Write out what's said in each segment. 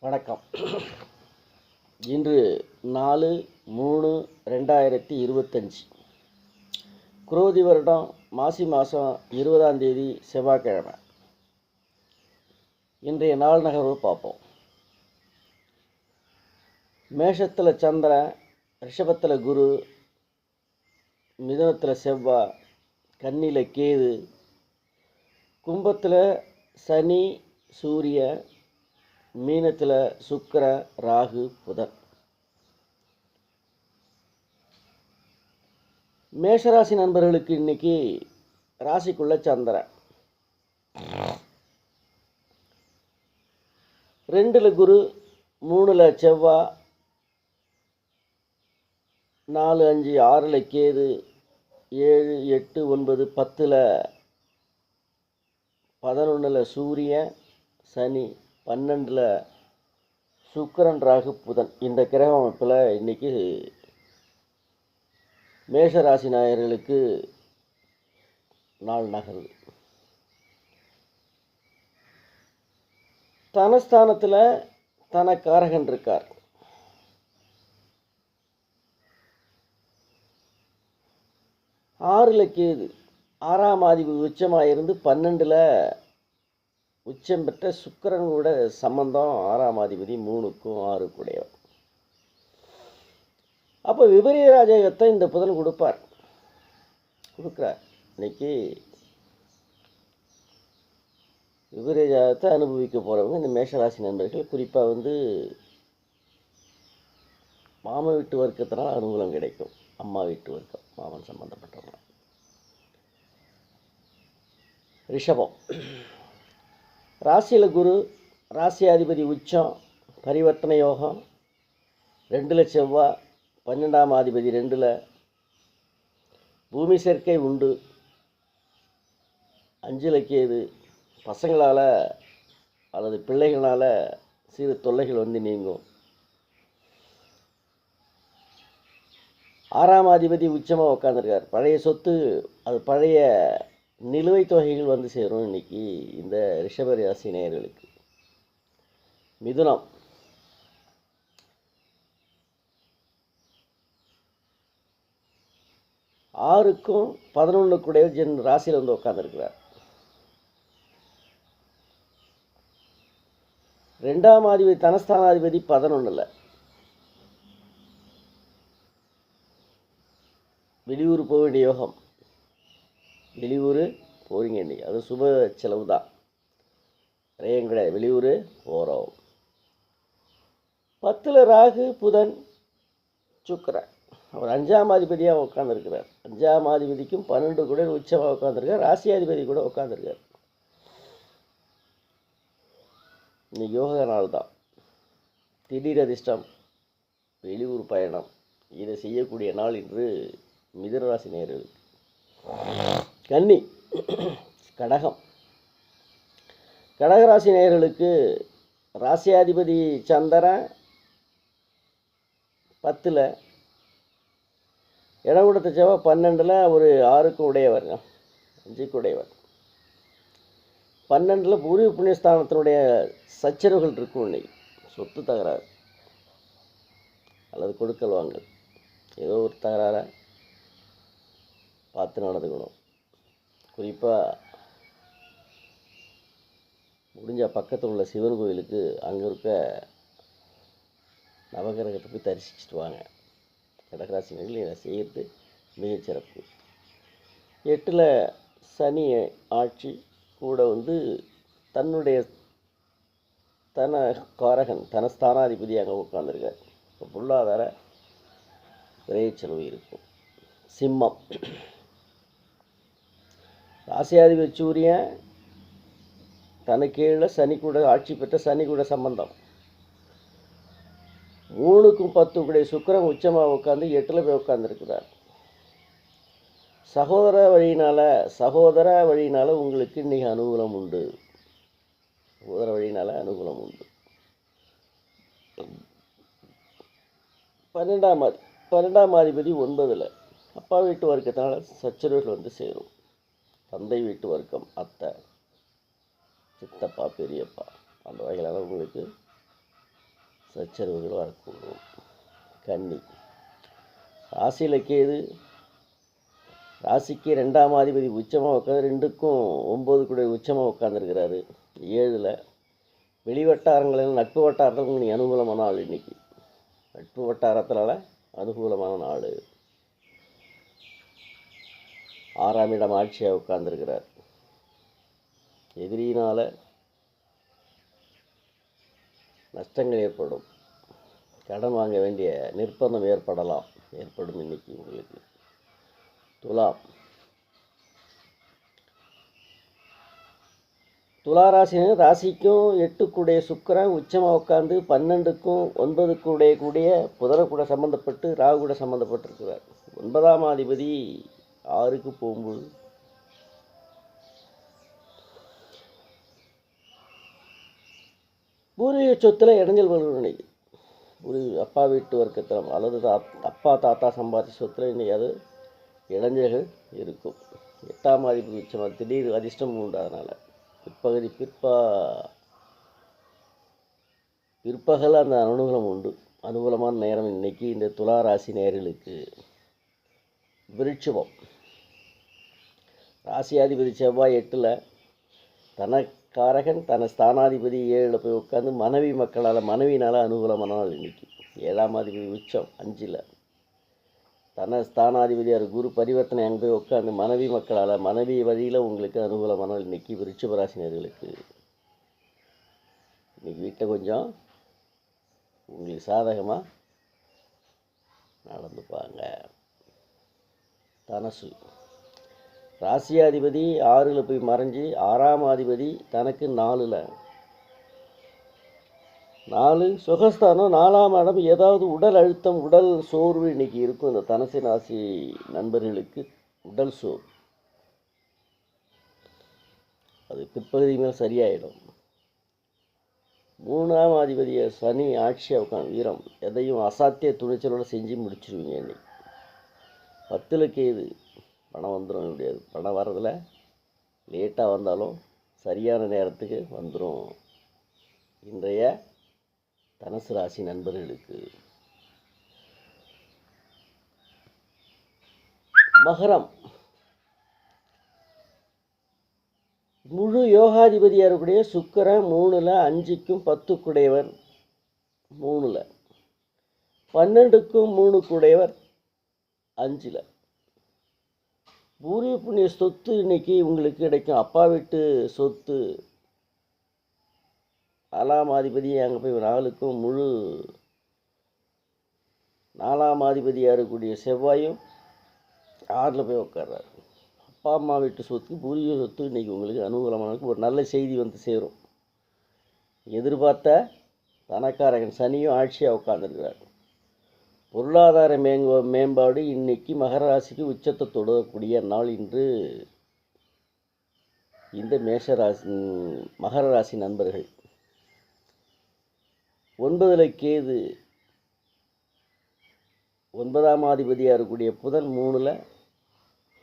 வணக்கம். இன்று 4/3/2025 குரோதி வருடம் மாசி மாதம் 20ஆம் தேதி செவ்வாய்க்கிழமை. இன்றைய நாள் நகர்வு பார்ப்போம். மேஷத்தில் சந்திரன், ரிஷபத்தில் குரு, மிதுனத்தில் செவ்வாய், கன்னியில் கேது, கும்பத்தில் சனி சூரியன், மீனத்தில் சுக்கிரன் ராகு புதன். மேஷராசி நண்பர்களுக்கு இன்னைக்கு ராசிக்குள்ள சந்திரன், 2ல் குரு, 3ல் செவ்வாய், 4, 5, 6ல் கேது, 7, 8, 9, 10ல் 11ல் சூரியன் சனி, 12ல் சுக்கிரன் ராகு புதன். இந்த கிரக அமைப்பில் இன்றைக்கி மேஷராசி நேயர்களுக்கு நாள் நகருது. தனஸ்தானத்தில் தனக்காரகன் இருக்கார். ஆறில் கேது, 6ஆம் அதிபதி உச்சமாக இருந்து 12ல் உச்சம் பெற்ற சுக்கிரன் கூட சம்பந்தம். 6ஆம் அதிபதி 3க்கும் 6க்கும் உடையவர். அப்போ விபரீத ராஜயோகத்தை இந்த புதன் கொடுக்குறார். இன்னைக்கு விபரீத ராஜயோகத்தை அனுபவிக்க போகிறவங்க இந்த மேஷராசி நண்பர்கள். குறிப்பாக மாமா வீட்டு வர்க்கத்தினால் அனுகூலம் கிடைக்கும். அம்மா வீட்டு வர்க்கம், மாமன் சம்பந்தப்பட்டவங்க. ரிஷபம், ராசியில் குரு, ராசியாதிபதி உச்சம், பரிவர்த்தனை யோகம், 2ல் செவ்வாய், 12ஆம் அதிபதி 2ல், பூமி சேர்க்கை உண்டு, 5ல் கேது. பசங்களால் அல்லது பிள்ளைகளால் சிறு தொல்லைகள் நீங்கும். 6ஆம் அதிபதி உச்சமாக உட்காந்துருக்கார். பழைய சொத்து, அது பழைய நிலுவைத் தொகைகள் சேரும் இன்னைக்கு இந்த ரிஷப ராசி நேயர்களுக்கு. மிதுனம், ஆறுக்கும் 11க்கும் ராசியில் உட்காந்துருக்கிறார். 2ஆம் அதிபதி தனஸ்தானாதிபதி 11ல். வெளியூர் போக வேண்டிய யோகம். வெளியூர் போகிறீங்க இன்னைக்கு, அது சுப செலவு தான், நிறைய கிடையாது. வெளியூர் போகிறோம். 10ல் ராகு புதன் சுக்கிரன். அவர் 5ஆம் அதிபதியாக உட்காந்துருக்கிறார். 5ஆம் அதிபதிக்கும் 12 கூட உச்சமாக உட்காந்துருக்கார். ராசியாதிபதி கூட உட்காந்துருக்கார். இன்னைக்கு யோக நாள் தான். திடீர் அதிர்ஷ்டம், வெளியூர் பயணம், இதை செய்யக்கூடிய நாள் இன்று மிதுனராசி நேயர்களுக்கு. கன்னி, கடகம், கடகராசி நேயர்களுக்கு ராசியாதிபதி சந்திரன் 10ல், இடகுடத்து செவ்வாய் 12ல், ஒரு 6க்கும் உடையவர், 5க்கும் உடையவர். 12ல் பூர்வ புண்ணியஸ்தானத்தினுடைய சச்சரவுகள் இருக்கும். இன்னைக்கு சொத்து தகராறு அல்லது கொடுக்கல் வாங்கல், ஏதோ ஒரு தகராறை பார்த்து நடந்துக்கணும். குறிப்பாக முடிஞ்ச பக்கத்தில் உள்ள சிவன் கோயிலுக்கு அங்கே இருக்க நவகிரகத்தை போய் தரிசிச்சுட்டு வாங்க. கடகராசினர்கள் இதை செய்கிறது மிகச்சிறப்பு. 8ல் சனி ஆட்சி கூட தன்னுடைய தனக்காரகன் தனஸ்தானாதிபதி அங்கே உட்காந்துருக்கார். இப்போ பொருளாதார விரைய செலவு இருக்கும். சிம்மம், ராசியாதிபதி சூரியன் தனக்கு கீழே சனி கூட ஆட்சி பெற்ற சனி கூட சம்பந்தம். 3க்கும் 10க்கும் கூட சுக்கிரன் உச்சமாக உட்காந்து 8ல் போய் உட்காந்துருக்கிறார். சகோதர வழியினால் உங்களுக்கு இன்றைக்கி அனுகூலம் உண்டு. சகோதர வழியினால் அனுகூலம் உண்டு. 12ஆம் அதிபதி 9ல், அப்பா வீட்டு வர்க்கத்தினால சச்சரவுகள் சேரும். தந்தை வீட்டு வர்க்கம், அத்தை, சித்தப்பா, பெரியப்பா, அந்த வகையிலான உங்களுக்கு சச்சரவுகள் வரக்கூடும். கன்னி ராசியில் கேது, ராசிக்கு 2ஆம் அதிபதி உச்சமாக உட்காந்து 2க்கும் 9 கூட உச்சமாக உட்காந்துருக்கிறாரு. 7ல் வெளிவட்டாரங்களில் நட்பு வட்டாரத்தில் நீ அனுகூலமான நாள். இன்றைக்கி நட்பு வட்டாரத்தினால அனுகூலமான நாள். 6ஆம் இடம் ஆட்சியாக உட்கார்ந்துருக்கிறார். எதிரியினால் நஷ்டங்கள் ஏற்படும். கடன் வாங்க வேண்டிய நிர்பந்தம் ஏற்படும் இன்றைக்கி உங்களுக்கு. துலாம் ராசிக்கும் 8 சுக்கிரன் உச்சமாக உட்காந்து 12க்கும் 9 கூடிய புதன கூட சம்மந்தப்பட்டு ராகு கூட சம்மந்தப்பட்டிருக்கிறார். 9ஆம் அதிபதி 6க்கு போகும்போது பூர்வீக சொத்தில் இடைஞ்சல் வரும். இன்னைக்கு அப்பா வீட்டு வர்க்கத்தில் அல்லது அப்பா தாத்தா சம்பாதிச்ச சொத்தில் இன்னைக்கு அது இடைஞ்சல்கள் இருக்கும். 8ஆம் அதிபதி உச்சமாக திடீர் அதிர்ஷ்டம் உண்டு. அதனால் பிற்பகல் அந்த அனுகூலம் உண்டு. அனுகூலமான நேரம் இன்னைக்கு இந்த துலா ராசி நேயர்களுக்கு. விருட்சிகம் ராசியாதிபதி செவ்வாய் 8ல், தனக்காரகன் தன ஸ்தானாதிபதி 7ல் போய் உட்காந்து மனைவினால் அனுகூலமான நாள் இன்னைக்கு. 7ஆம் அதிபதி உச்சம் 5ல், தன ஸ்தானாதிபதியார் குரு பரிவர்த்தனை அங்கே போய் உட்காந்து மனைவி வழியில் உங்களுக்கு அனுகூலமான நாள் இன்னைக்கு. விருட்சிக ராசினியர்களுக்கு இன்னைக்கு வீட்டில் கொஞ்சம் உங்களுக்கு சாதகமாக நடந்துப்பாங்க. தனசு ராசியாதிபதி 6ல் போய் மறைஞ்சி 6ஆம் அதிபதி தனக்கு 4 சுகஸ்தானம் 4ஆம் இடம். ஏதாவது உடல் அழுத்தம், உடல் சோர்வு இன்னைக்கு இருக்கும். இந்த தனுசு ராசி நண்பர்களுக்கு உடல் சோர்வு அது பிற்பகுதி மேல் சரியாயிடும். 3ஆம் அதிபதியை சனி ஆட்சியாக உட்காந்து வீரம், எதையும் அசாத்திய துணிச்சலோடு செஞ்சு முடிச்சிருவீங்க. இன்னைக்கு 10ல் கேது, பணம் வந்துடும். முடியாது, பணம் வர்றதில் லேட்டாக வந்தாலும் சரியான நேரத்துக்கு வந்துடும். இன்றைய தனுசு ராசி நண்பர்களுக்கு. மகரம் முழு யோகாதிபதியாக இருக்கக்கூடிய சுக்கிரன் 3ல், 5க்கும் 10 கூடையவர் 3ல், 12க்கும் 3 கூடையவர் 5ல். பூர்வீக புண்ணிய சொத்து இன்னைக்கு உங்களுக்கு கிடைக்கும். அப்பா வீட்டு சொத்து 4ஆம் அதிபதி அங்கே போய் 4க்கும் 4ஆம் அதிபதியாக இருக்கக்கூடிய செவ்வாயும் 6ல் போய் உட்கார்றாரு. அப்பா அம்மா வீட்டு சொத்து, பூர்வீக சொத்து இன்றைக்கி உங்களுக்கு அனுகூலமான ஒரு நல்ல செய்தி வந்து சேரும். எதிர்பார்த்த தனக்காரகன் சனியும் ஆட்சியாக உட்கார்ந்துருக்கிறார். பொருளாதார மேம்பாடு இன்னைக்கு மகர ராசிக்கு உச்சத்தை தொடரக்கூடிய நாள் இன்று. இந்த மகர ராசி நண்பர்கள் 9ல் கேது, 9ஆம் அதிபதியாக இருக்கக்கூடிய புதன் 3ல்,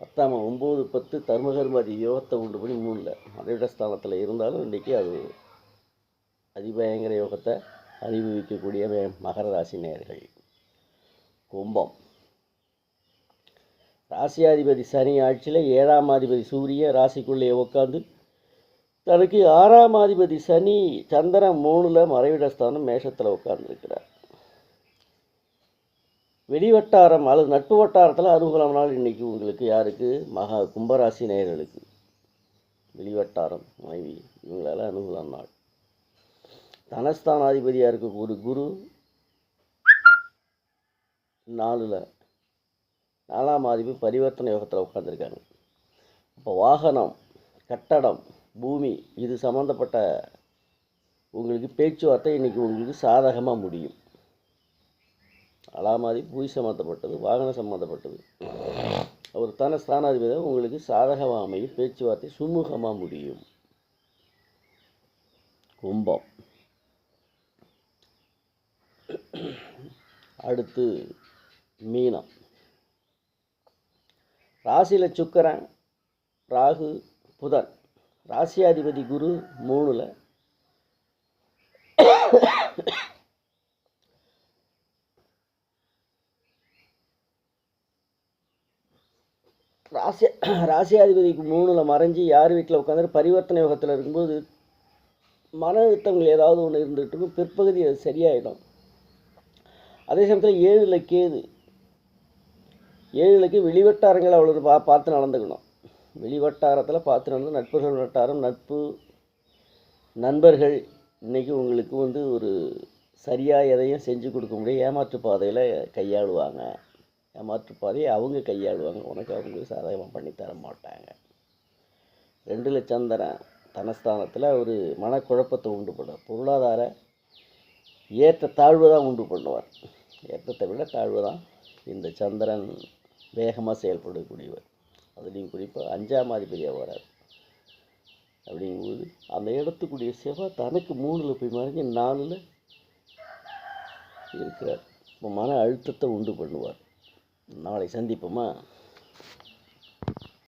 10ஆம் 9, 10 தர்மகர்மாதி யோகத்தை உண்டு பண்ணி 3ல் மறைவிட ஸ்தானத்தில் இருந்தாலும் இன்றைக்கி அது அதிபயங்கர யோகத்தை அனுபவிக்கக்கூடிய மகர ராசி நேயர்கள். கும்பம் ராசியாதிபதி சனி ஆட்சியில் 7ஆம் அதிபதி சூரிய ராசிக்குள்ளே உட்காந்து தனக்கு 6ஆம் அதிபதி சனி சந்திரன் 3ல் மறைவிடஸ்தானம் மேஷத்தில் உட்கார்ந்துருக்கிறார். வெளிவட்டாரம் அல்லது நட்பு வட்டாரத்தில் அனுகூலம் நாள் இன்றைக்கி உங்களுக்கு. யாருக்கு? கும்பராசி நேயர்களுக்கு. வெளிவட்டாரம் மனைவி இவங்களால் அனுகூலம் நாள். தனஸ்தானாதிபதியாக இருக்க ஒரு குரு 4ல், 4ஆம் அதிபதி பரிவர்த்தனை யோகத்தில் உட்காந்துருக்காங்க. இப்போ வாகனம், கட்டடம், பூமி இது சம்மந்தப்பட்ட உங்களுக்கு பேச்சுவார்த்தை இன்றைக்கி உங்களுக்கு சாதகமாக முடியும். 4ஆம் அதிபதி பூமி சம்மந்தப்பட்டது, வாகனம் சம்மந்தப்பட்டது. அவர் ஸ்தானாதிபதி உங்களுக்கு சாதகமாக அமையும். பேச்சுவார்த்தை சுமூகமாக முடியும். கும்பம் அடுத்து மீனம் ராசியில் சுக்கிரன், ராகு, புதன். ராசியாதிபதி குரு 3ல், ராசி ராசியாதிபதிக்கு 3ல் மறைஞ்சி யார் வீட்டில் உட்காந்து பரிவர்த்தனை யோகத்தில் இருக்கும்போது மன அழுத்தங்கள் ஏதாவது ஒன்று இருந்துகிட்டு இருக்கும். பிற்பகுதி அது சரியாயிடும். அதே சமயத்தில் 7ல் கேது. 7லுக்கு வெளிவட்டாரங்கள் அவ்வளோ பார்த்து நடந்துக்கணும். வெளிவட்டாரத்தில் பார்த்து நடந்து நட்புகள் வட்டாரம், நட்பு, நண்பர்கள் இன்றைக்கி உங்களுக்கு ஒரு சரியாக எதையும் செஞ்சு கொடுக்க முடியும். ஏமாற்று பாதையில் கையாளுவாங்க. ஏமாற்று பாதையை அவங்க கையாளுவாங்க. உனக்கு அவங்க சாதகமாக பண்ணித்தர மாட்டாங்க. 2ல் சந்திரன் தனஸ்தானத்தில் ஒரு மனக்குழப்பத்தை உண்டு பண்ணுவார். பொருளாதார ஏற்ற தாழ்வு தான் உண்டு பண்ணுவார். ஏற்றத்தை விட தாழ்வு தான். இந்த சந்திரன் வேகமாக செயல்படக்கூடியவர். அதுலேயும் குறிப்பாக 5ஆம் அதிபதியாக வரார். அப்படிங்கும்போது அந்த இடத்துக்குரிய செவ்வாய் தனக்கு 3ல் போய் மறைஞ்சு 4ல் இருக்கிறார். இப்போ மன அழுத்தத்தை உண்டு பண்ணுவார். நாளை சந்திப்போமா?